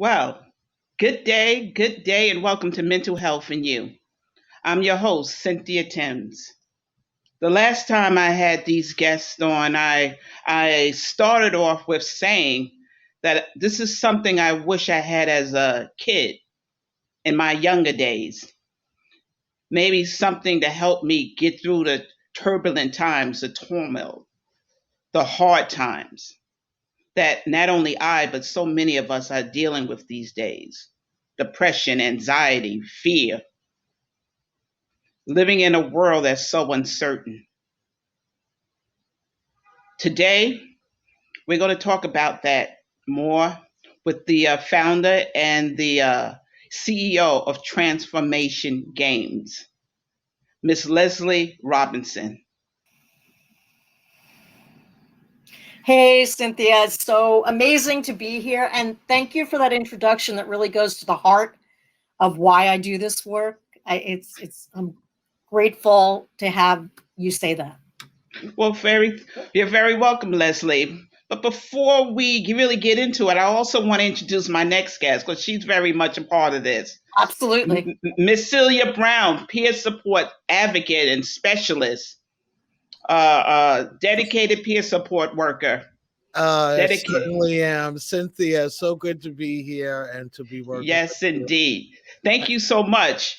Well, good day, and welcome to Mental Health and You. I'm your host, Cynthia Timms. The last time I had these guests on, I started off with saying that this is something I wish I had as a kid in my younger days. Maybe something to help me get through the turbulent times, the turmoil, the hard times that not only I, but so many of us are dealing with these days. Depression, anxiety, fear, living in a world that's so uncertain. Today, we're going to talk about that more with the founder and the CEO of Transformation Games, Miss Leslie Robinson. Hey, Cynthia, it's so amazing to be here. And thank you for that introduction that really goes to the heart of why I do this work. I'm grateful to have you say that. Well, you're very welcome, Leslie. But before we really get into it, I also want to introduce my next guest because she's very much a part of this. Absolutely. Miss Celia Brown, peer support advocate and specialist, dedicated peer support worker. I Dedicated. certainly am. Cynthia, so good to be here and to be working with Yes, you. indeed. Thank you so much.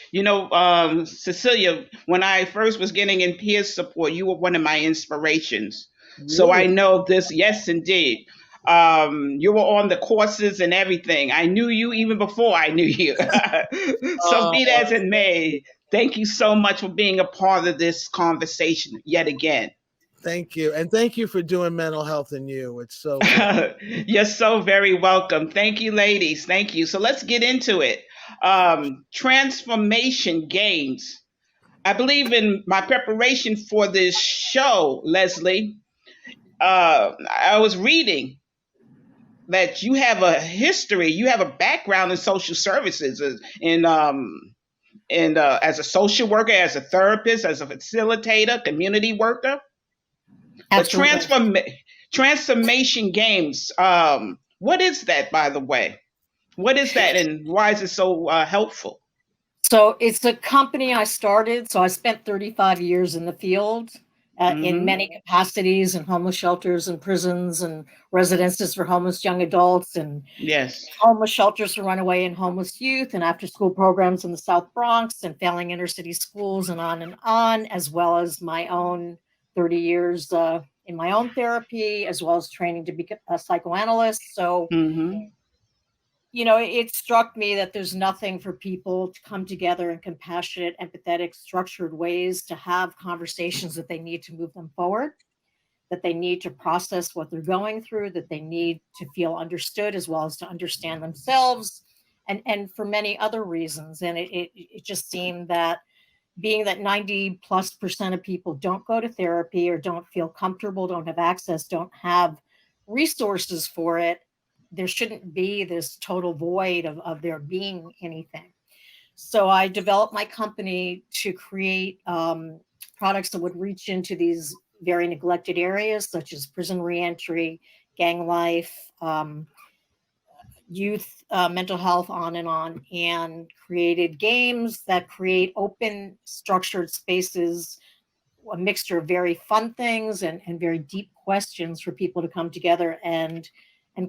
Cecilia, when I first was getting in peer support, you were one of my inspirations. So I Really? know this. Yes, indeed. You were on the courses and everything. I knew you even before I knew you. So Uh, be that as it may, thank you so much for being a part of this conversation yet again. Thank you. And thank you for doing mental health in you. It's so good. You're so very welcome. Thank you, ladies. Thank you. So let's get into it. Transformation games. I believe in my preparation for this show, Leslie. I was reading that you have a history, you have a background in social services, as a social worker, as a therapist, as a facilitator, community worker. But Absolutely. transformation games. What is that, by the way? What is that, and why is it so helpful? So it's a company I started. So I spent 35 years in the field in Mm-hmm. many capacities in homeless shelters and prisons and residences for homeless young adults and Yes. homeless shelters for runaway and homeless youth and after school programs in the South Bronx and failing inner city schools and on, as well as my own 30 years in my own therapy, as well as training to be a psychoanalyst. So, Mm-hmm. it struck me that there's nothing for people to come together in compassionate, empathetic, structured ways to have conversations that they need to move them forward, that they need to process what they're going through, that they need to feel understood as well as to understand themselves, and for many other reasons. And it just seemed that being that 90+% of people don't go to therapy or don't feel comfortable, don't have access, don't have resources for it, there shouldn't be this total void of there being anything. So I developed my company to create products that would reach into these very neglected areas, such as prison reentry, gang life, youth mental health, on, and created games that create open, structured spaces, a mixture of very fun things and very deep questions for people to come together and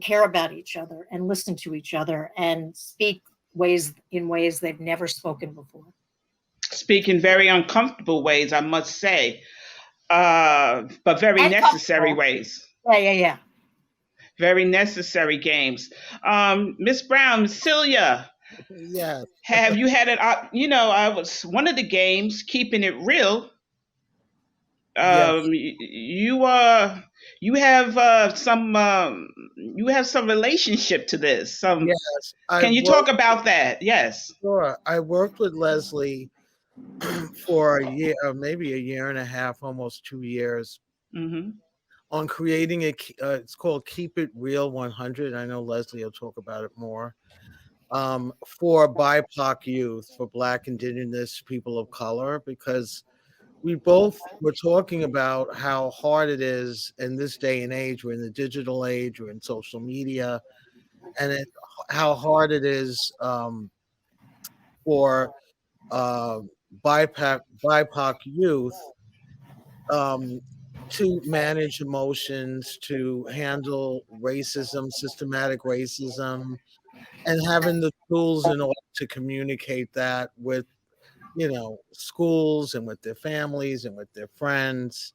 care about each other and listen to each other and speak ways they've never spoken before. Speak in very uncomfortable ways, I must say, but very And necessary comfortable. ways. Yeah. Very necessary games. Miss Brown, Celia, Yes. have you had it? I was one of the games, keeping it real. Yes. You you have you have some relationship to this. Some Yes. I Can you talk worked, about that? Yes. sure. I worked with Leslie for a year, maybe a year and a half, almost 2 years, Mm-hmm. on creating it's called Keep It Real 100. I know Leslie will talk about it more. For BIPOC youth, for Black, Indigenous people of color, because we both were talking about how hard it is in this day and age. We're in the digital age, we're in social media, and how hard it is for uh, BIPOC youth um, to manage emotions, to handle racism, systematic racism, and having the tools in order to communicate that with, schools and with their families and with their friends.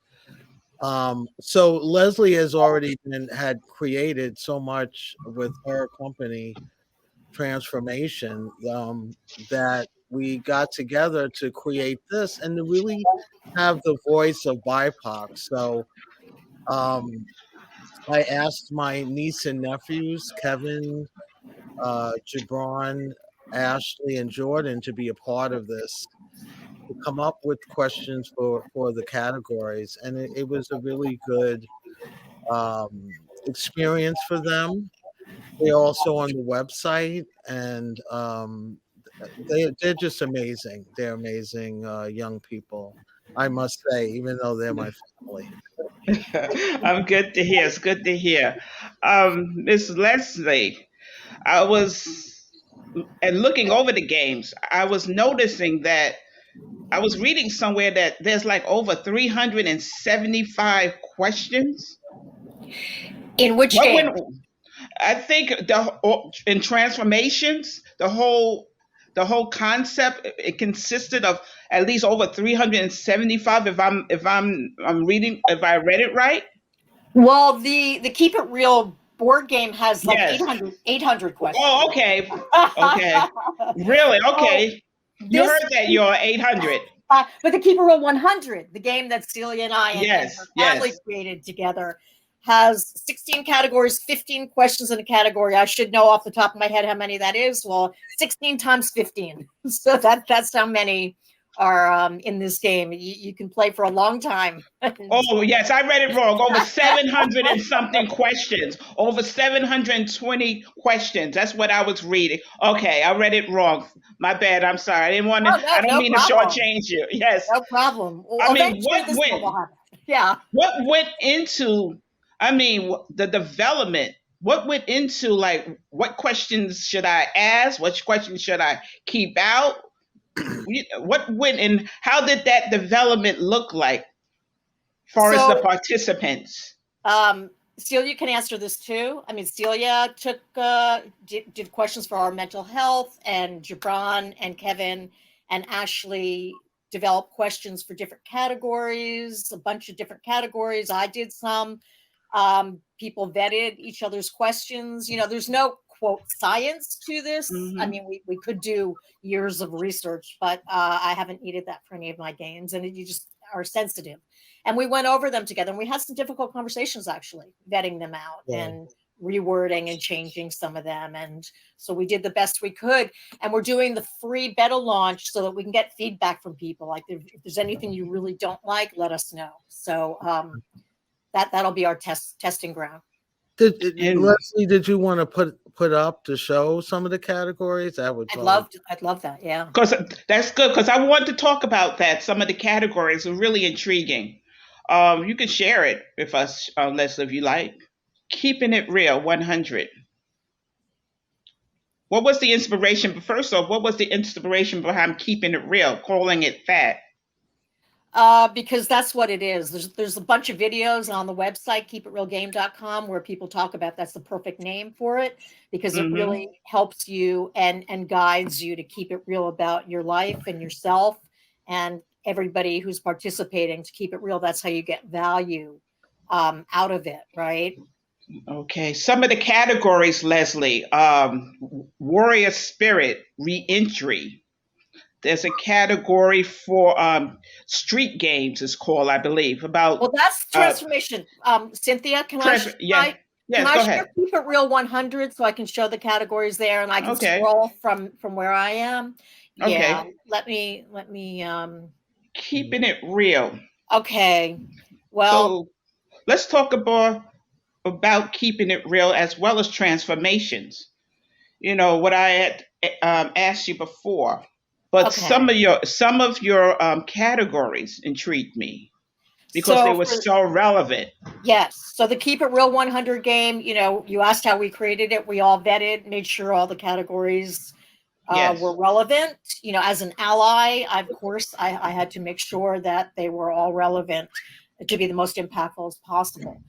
So Leslie has already had created so much with her company, Transformation, that we got together to create this and to really have the voice of BIPOC. So um, I asked my niece and nephews, Kevin, Gibran, Ashley, and Jordan, to be a part of this, to come up with questions for the categories, and it was a really good experience for them. They're also on the website, and they're just amazing. They're amazing young people, I must say, even though they're my family. I'm good to hear. It's good to hear. Miss Leslie, I was and looking over the games, I was noticing that I was reading somewhere that there's like over 375 questions. In which What game? went I think in transformations, the whole concept, it consisted of at least over 375 if I'm reading, if I read it right. Well, the Keep It Real board game has like Yes. 800 questions. Oh, okay. Okay. Really? So Okay. You this, heard that, you're 800. but the Keep It Real 100, the game that Celia and I and her Yes, family yes. created together, has 16 categories, 15 questions in a category. I should know off the top of my head how many that is. Well, 16 times 15. So that's how many are in this game. You can play for a long time. Oh, yes, I read it wrong. Over 700 and something questions. Over 720 questions. That's what I was reading. Okay, I read it wrong. My bad. I'm sorry. Oh, I don't no mean to problem. shortchange you. Yes. No problem. I Well, mean, eventually this will happen. Yeah. what went into, I mean, the development, what went into, like, what questions should I ask? What questions should I keep out? What went and how did that development look like far as the So participants? Celia can answer this too. I mean, Celia took did questions for our mental health, and Gibran and Kevin and Ashley developed questions for different categories, a bunch of different categories. I did some. People vetted each other's questions. There's no quote science to this. I Hmm. mean, we could do years of research, but I haven't needed that for any of my games, and you just are sensitive. And we went over them together, and we had some difficult conversations actually, vetting them out Yeah. and rewording and changing some of them. And so we did the best we could. And we're doing the free beta launch so that we can get feedback from people. Like, if there's anything you really don't like, let us know. So that'll be our testing ground. And Leslie, did you want to put up to show some of the categories? That would probably. I'd love that. Yeah. because that's good, because I want to talk about that. Some of the categories are really intriguing. You can share it with us, Leslie, if you like. Keeping it real, 100. What was the inspiration? But first off, what was the inspiration behind keeping it real, calling it that? Because that's what it is. There's a bunch of videos on the website, keepitrealgame.com, where people talk about that's the perfect name for it, because it Hmm. really helps you and guides you to keep it real about your life and yourself and everybody who's participating, to keep it real. That's how you get value out of it, right? Okay, some of the categories, Leslie. Warrior spirit, reentry. There's a category for street games. It's called, I believe, about Well, that's uh, transformation. Cynthia, yeah. can Yes, I go share ahead. Keep It Real 100 so I can show the categories there and I can Okay, scroll from where I am? Yeah, okay. let me Keeping it real. okay. Well, So let's talk about keeping it real as well as transformations. What I had asked you before, but okay. some of your categories intrigued me. because they So were so relevant. yes. So the Keep It Real 100 game, you asked how we created it. We all vetted, made sure all the categories Yes. were relevant. As an ally, of course, I had to make sure that they were all relevant to be the most impactful as possible.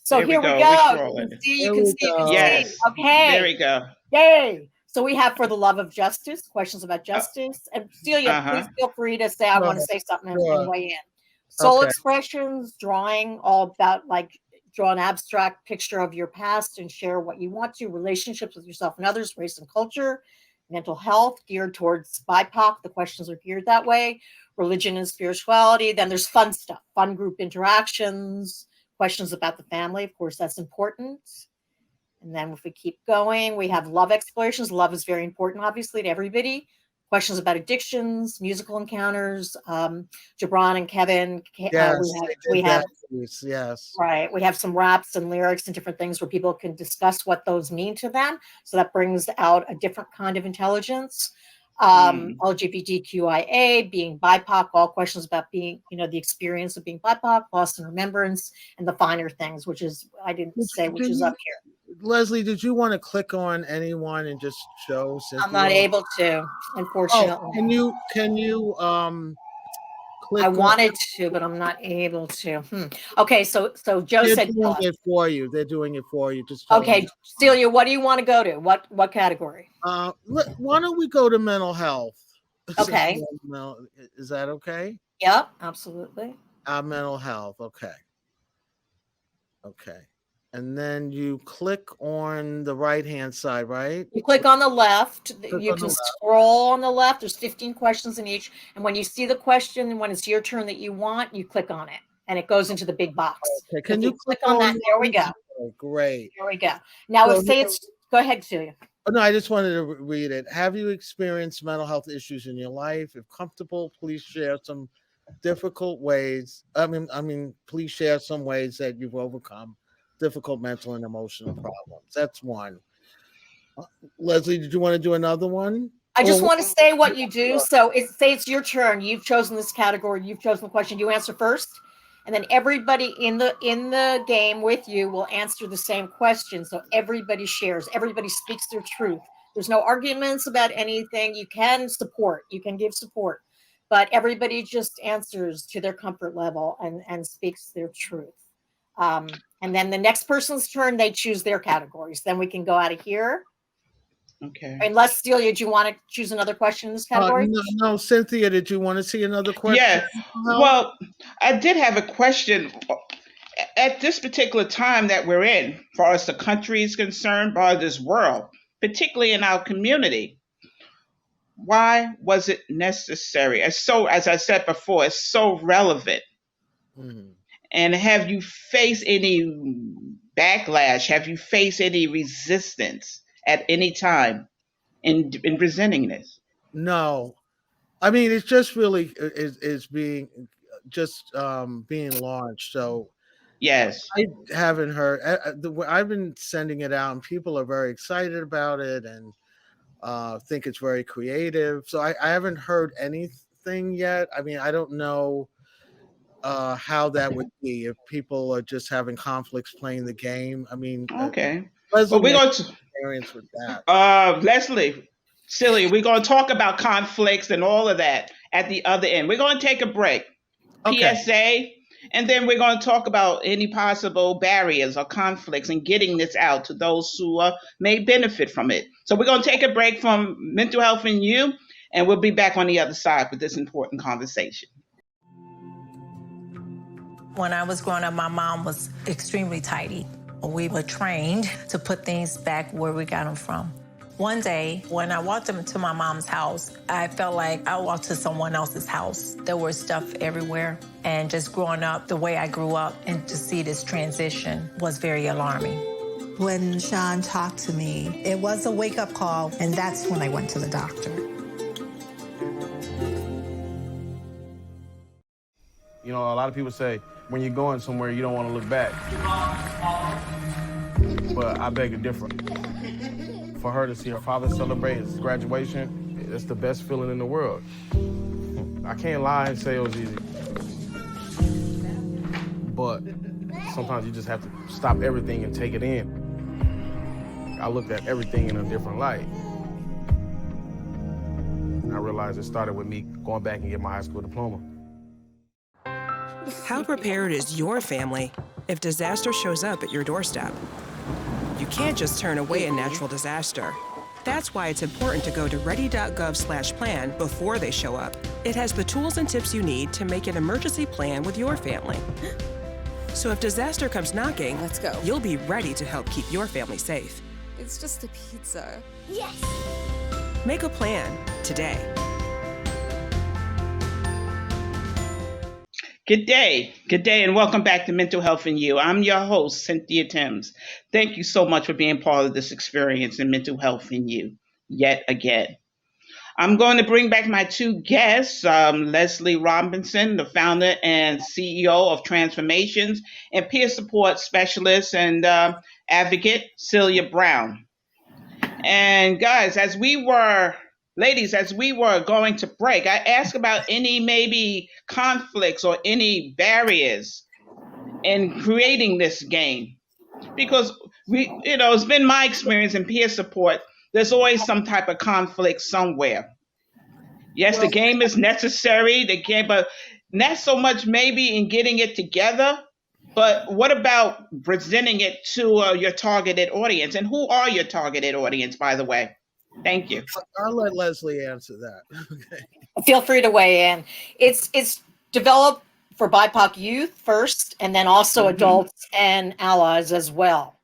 So There we here we go. We're go. scrolling. You can see. Yes. Okay. There we go. Yay. So we have For the Love of Justice, questions about justice. And Celia, please feel free to say, I want to say something and weigh in. Soul expressions, drawing, all about like draw an abstract picture of your past and share what you want to, relationships with yourself and others, race and culture, mental health, geared towards BIPOC. The questions are geared that way. Religion and spirituality. Then there's fun stuff, fun group interactions, questions about the family. Of course, that's important. And then if we keep going, we have love explorations. Love is very important, obviously, to everybody. Questions about addictions, musical encounters. Jabron and Kevin, Yes, we have yes. Right. We have some raps and lyrics and different things where people can discuss what those mean to them. So that brings out a different kind of intelligence. LGBTQIA, being BIPOC, all questions about being, the experience of being BIPOC, loss and remembrance, and the finer things, which is, I didn't say, which is up here. Leslie, did you want to click on anyone and just show Cynthia? I'm not able to, unfortunately. Oh, can you click I wanted to, but I'm not able to. Okay, so Joe They're said doing it for you. They're doing it for you. Just okay, Celia, what do you want to go to? What category? Why don't we go to mental health? Okay. Is that okay? Yep, absolutely. Mental health. Okay. And then you click on the right-hand side, right? You click on the left. You can scroll on the left. There's 15 questions in each. And when you see the question and when it's your turn that you want, you click on it. And it goes into the big box. Okay. Can you click on that? There we go. Oh, great. There we go. Now, go ahead, Celia. Oh, no, I just wanted to read it. Have you experienced mental health issues in your life? If comfortable, please share some difficult ways. Please share some ways that you've overcome difficult mental and emotional problems. That's one. Leslie, did you want to do another one? I just want to say what you do. So say it's your turn. You've chosen this category. You've chosen the question. You answer first. And then everybody in the game with you will answer the same question. So everybody shares. Everybody speaks their truth. There's no arguments about anything. You can give support. But everybody just answers to their comfort level and speaks their truth. And then the next person's turn, they choose their categories. Then we can go out of here. Okay. Unless, Celia, do you want to choose another question in this category? No, Cynthia, did you want to see another question? Yeah. Well, I did have a question. At this particular time that we're in, as far as the country is concerned, by this world, particularly in our community, why was it necessary? As I said before, it's so relevant. Mm-hmm. And have you faced any backlash? Have you faced any resistance at any time in presenting this? No. I mean, it's just really is being launched. So yes, I haven't heard. I've been sending it out, and people are very excited about it and think it's very creative. So I haven't heard anything yet. I mean, I don't know how that would be if people are just having conflicts playing the game. I mean, okay. Leslie, we're going to experience with that. Leslie, Celia, we're going to talk about conflicts and all of that at the other end. We're going to take a break. Okay. PSA, and then we're going to talk about any possible barriers or conflicts and getting this out to those who may benefit from it. So we're going to take a break from Mental Health and You, and we'll be back on the other side with this important conversation. When I was growing up, my mom was extremely tidy. We were trained to put things back where we got them from. One day, when I walked into my mom's house, I felt like I walked to someone else's house. There was stuff everywhere. And just growing up the way I grew up and to see this transition was very alarming. When Sean talked to me, it was a wake-up call, and that's when I went to the doctor. You know, a lot of people say, when you're going somewhere, you don't want to look back. But I beg to differ. For her to see her father celebrate his graduation, it's the best feeling in the world. I can't lie and say it was easy. but sometimes you just have to stop everything and take it in. I looked at everything in a different light. I realized it started with me going back and getting my high school diploma. How prepared is your family if disaster shows up at your doorstep? You can't just turn away a natural disaster. That's why it's important to go to ready.gov/plan before they show up. It has the tools and tips you need to make an emergency plan with your family. So if disaster comes knocking, let's go. You'll be ready to help keep your family safe. It's just a pizza. Yes! Make a plan today. Good day, and welcome back to Mental Health and You. I'm your host, Cynthia Timms. Thank you so much for being part of this experience in Mental Health and You, yet again. I'm going to bring back my two guests, Leslie Robinson, the founder and CEO of Transformations, and peer support specialist and advocate, Celia Brown. And guys, ladies, as we were going to break, I asked about any maybe conflicts or any barriers in creating this game. Because it's been my experience in peer support, there's always some type of conflict somewhere. Yes, the game is necessary, but not so much maybe in getting it together. But what about presenting it to your targeted audience? And who are your targeted audience, by the way? Thank you. I'll let Leslie answer that. Okay. Feel free to weigh in. It's developed for BIPOC youth first, and then also adults and allies as well.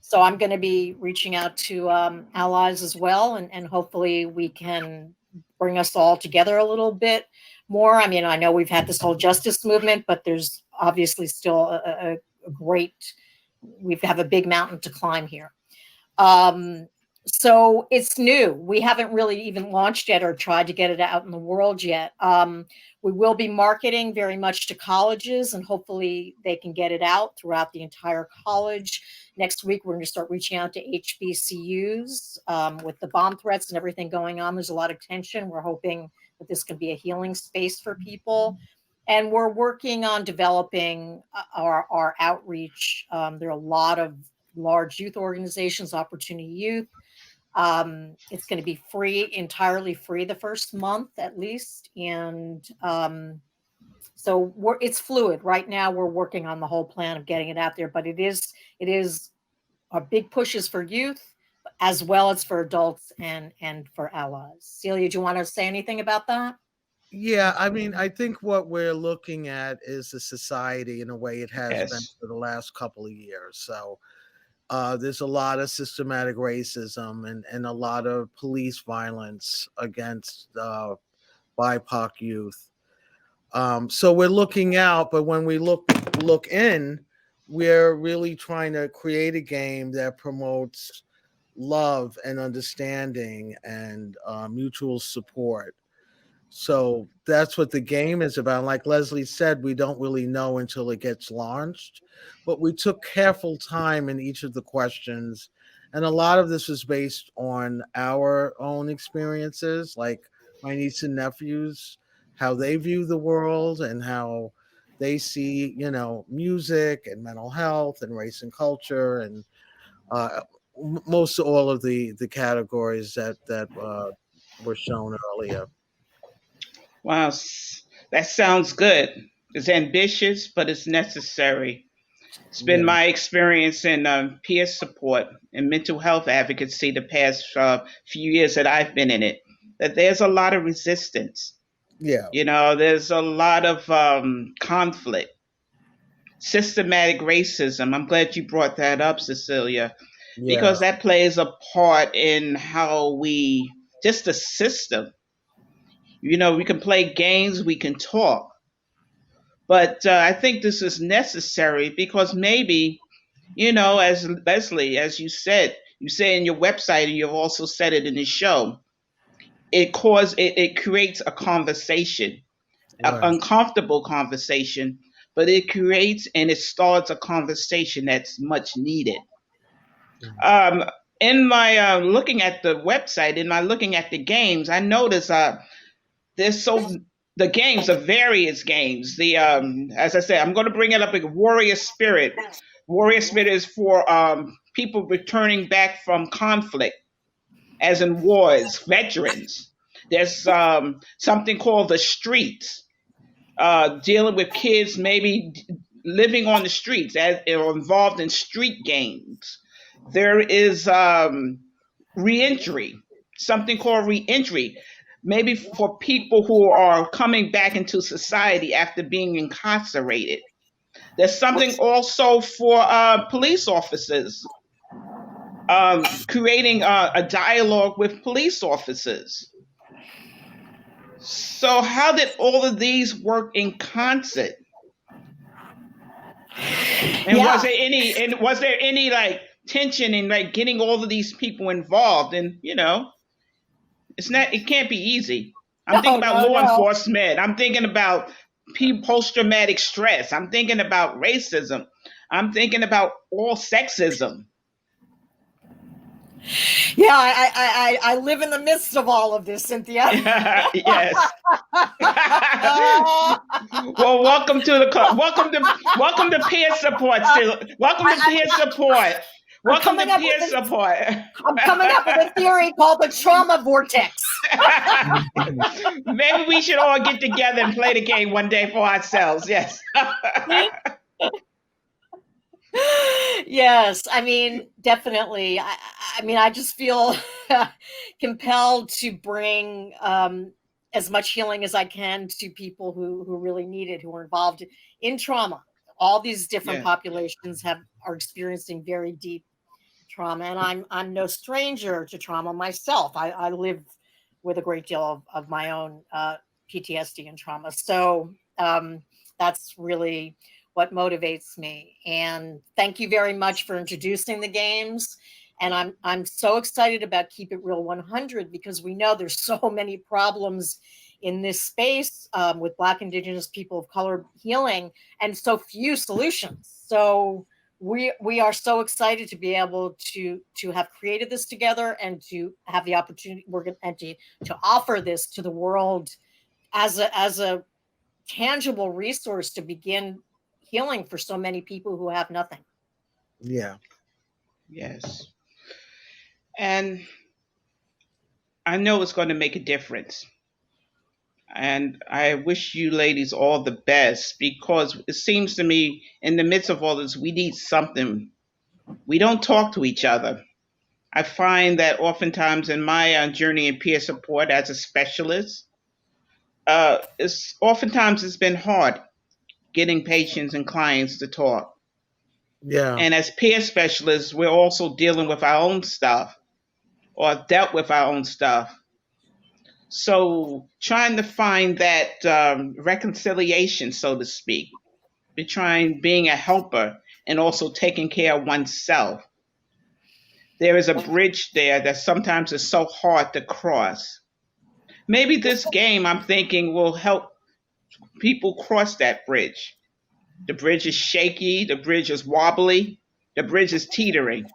So I'm going to be reaching out to allies as well, and hopefully we can bring us all together a little bit more. I mean, I know we've had this whole justice movement, but there's obviously still a we have a big mountain to climb here. So it's new. We haven't really even launched yet or tried to get it out in the world yet. We will be marketing very much to colleges, and hopefully they can get it out throughout the entire college. Next week, we're going to start reaching out to HBCUs with the bomb threats and everything going on. There's a lot of tension. We're hoping that this can be a healing space for people. And we're working on developing our outreach. There are a lot of large youth organizations, Opportunity Youth. It's going to be free, entirely free the first month at least. And so it's fluid. Right now, we're working on the whole plan of getting it out there. But it is our big pushes for youth as well as for adults and for allies. Celia, do you want to say anything about that? Yeah, I mean, I think what we're looking at is the society in a way it has been for the last couple of years. So there's a lot of systematic racism and a lot of police violence against BIPOC youth. So we're looking out, but when we look in, we're really trying to create a game that promotes love and understanding and mutual support. So that's what the game is about. Like Leslie said, we don't really know until it gets launched, but we took careful time in each of the questions. And a lot of this was based on our own experiences, like my niece and nephews, how they view the world and how they see, music and mental health and race and culture and most all of the categories that were shown earlier. Wow, that sounds good. It's ambitious, but it's necessary. It's been my experience in peer support and mental health advocacy the past few years that I've been in it, that there's a lot of resistance. Yeah. There's a lot of conflict, systematic racism. I'm glad you brought that up, Cecilia, because that plays a part in how just the system. We can play games, we can talk. But I think this is necessary because maybe, as Leslie, as you say in your website, and you've also said it in the show, it creates a conversation, an uncomfortable conversation, but it creates and it starts a conversation that's much needed. In my looking at the website, in my looking at the games, I noticed there's so the games, the various games. The as I said, I'm going to bring it up like warrior spirit. Warrior spirit is for people returning back from conflict, as in wars, veterans. There's something called the streets, dealing with kids maybe living on the streets as or involved in street games. There is reentry, something called reentry, maybe for people who are coming back into society after being incarcerated. There's something also for police officers, creating a dialogue with police officers. So, how did all of these work in concert? And Yeah. was there any like tension in like getting all of these people involved? And it can't be easy. I'm thinking about law No. enforcement. I'm thinking about post traumatic stress. I'm thinking about racism. I'm thinking about all sexism. Yeah, I live in the midst of all of this, Cynthia. Yes. Well, welcome to the club. Welcome to peer support. Welcome to peer support. Welcome to peer support. I'm coming up with a theory called the trauma vortex. Maybe we should all get together and play the game one day for ourselves. Yes. Yes, I mean, definitely. I mean, I just feel compelled to bring as much healing as I can to people who really need it, who are involved in trauma. All these different populations are experiencing very deep trauma, and I'm no stranger to trauma myself. I live with a great deal of my own PTSD and trauma. So that's really what motivates me. And thank you very much for introducing the games. And I'm so excited about Keep It Real 100 because we know there's so many problems in this space with Black, Indigenous, people of color healing, and so few solutions. So we are so excited to be able to have created this together and to have the opportunity to offer this to the world as a tangible resource to begin healing for so many people who have nothing. Yeah. Yes. And I know it's going to make a difference. And I wish you ladies all the best because it seems to me in the midst of all this, we need something. We don't talk to each other. I find that oftentimes in my journey in peer support as a specialist, it's been hard getting patients and clients to talk. Yeah. And as peer specialists, we're also dealing with our own stuff or dealt with our own stuff. So trying to find that reconciliation, so to speak, being a helper and also taking care of oneself. There is a bridge there that sometimes is so hard to cross. Maybe this game, I'm thinking, will help people cross that bridge. The bridge is shaky, the bridge is wobbly, the bridge is teetering.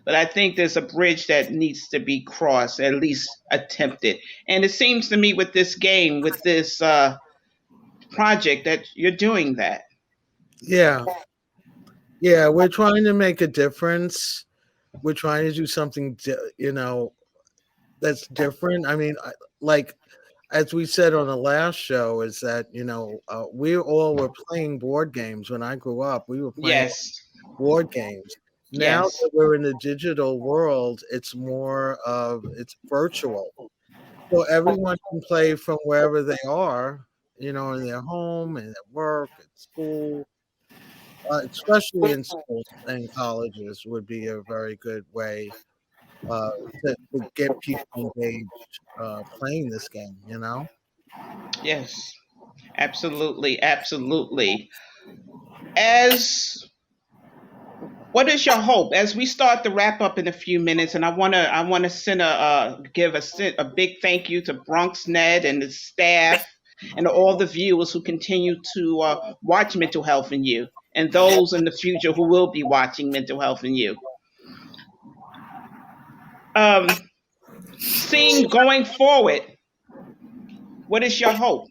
But I think there's a bridge that needs to be crossed, at least attempted. And it seems to me with this game, with this project, that you're doing that. Yeah. Yeah, we're trying to make a difference. We're trying to do something, that's different. I mean, like as we said on the last show, is that we all were playing board games when I grew up. We were playing board games. Now that we're in the digital world, it's virtual. So everyone can play from wherever they are, in their home and at work, at school. Especially in schools and colleges would be a very good way to get people engaged playing this game, Yes, absolutely, absolutely. What is your hope as we start to wrap up in a few minutes? And I want to give a big thank you to Bronxnet and the staff and all the viewers who continue to watch Mental Health in You, and those in the future who will be watching Mental Health in You. Seeing going forward, what is your hope?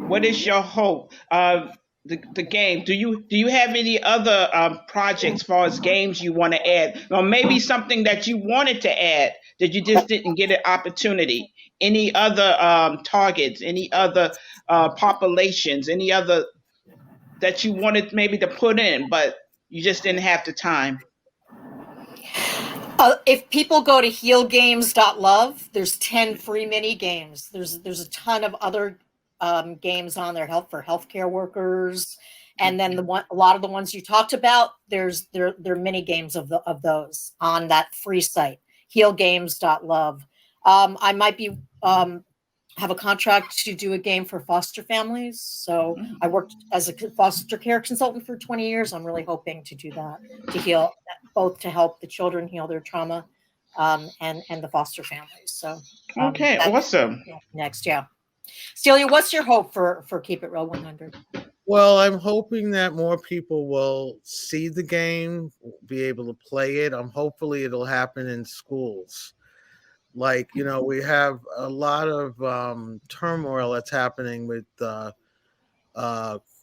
What is your hope? The game. Do you have any other projects as far as games you want to add? Or maybe something that you wanted to add that you just didn't get an opportunity. Any other targets? Any other populations? Any other that you wanted maybe to put in, but you just didn't have the time? If people go to healgames.love, there's 10 free mini games. There's a ton of other games on there, for healthcare workers, and then a lot of the ones you talked about, there are mini games of those on that free site, healgames.love. I might be have a contract to do a game for foster families. So I worked as a foster care consultant for 20 years. I'm really hoping to do that, to heal, both to help the children heal their trauma and the foster families. So Okay, awesome. Next, yeah. Celia, what's your hope for Keep It Real 100? Well, I'm hoping that more people will see the game, be able to play it. Hopefully it'll happen in schools. Like, we have a lot of turmoil that's happening with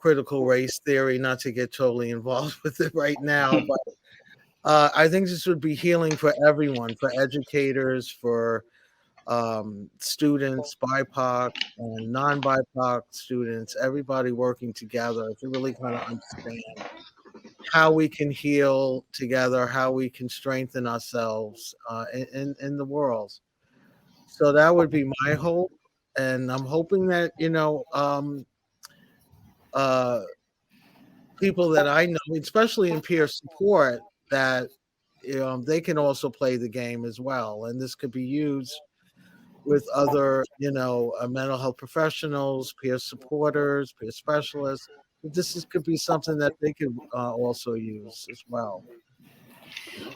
critical race theory, not to get totally involved with it right now, but I think this would be healing for everyone, for educators, for students, BIPOC and non-BIPOC students, everybody working together to really kind of understand how we can heal together, how we can strengthen ourselves in the world. So that would be my hope. And I'm hoping that, people that I know, especially in peer support, that they can also play the game as well. And this could be used with other, mental health professionals, peer supporters, peer specialists. Could be something that they could also use as well.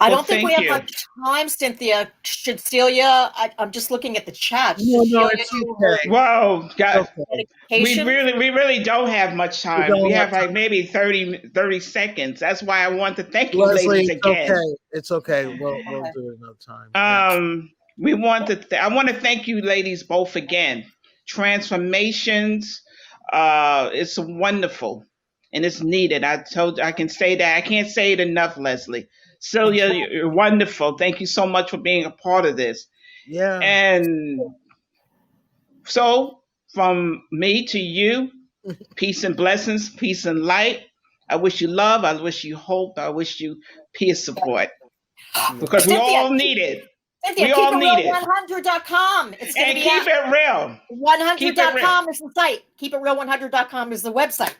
I don't think we have much time, Cynthia. Should Celia? I'm just looking at the chat. No, it's okay. Whoa, God. Okay. We really don't have much time. We have like maybe 30 seconds. That's why I want to thank you, Leslie, ladies, again. It's okay. We'll do it another time. We want to. I want to thank you, ladies, both again. Transformations. It's wonderful, and it's needed. I can say that. I can't say it enough, Leslie. Celia, you're wonderful. Thank you so much for being a part of this. Yeah. And so, from me to you, peace and blessings, peace and light. I wish you love. I wish you hope. I wish you peer support. Because we all need it. Cynthia, we all need it. 100.com. It's going to be keep it real. 100.com is the site. KeepItReal100.com is the website.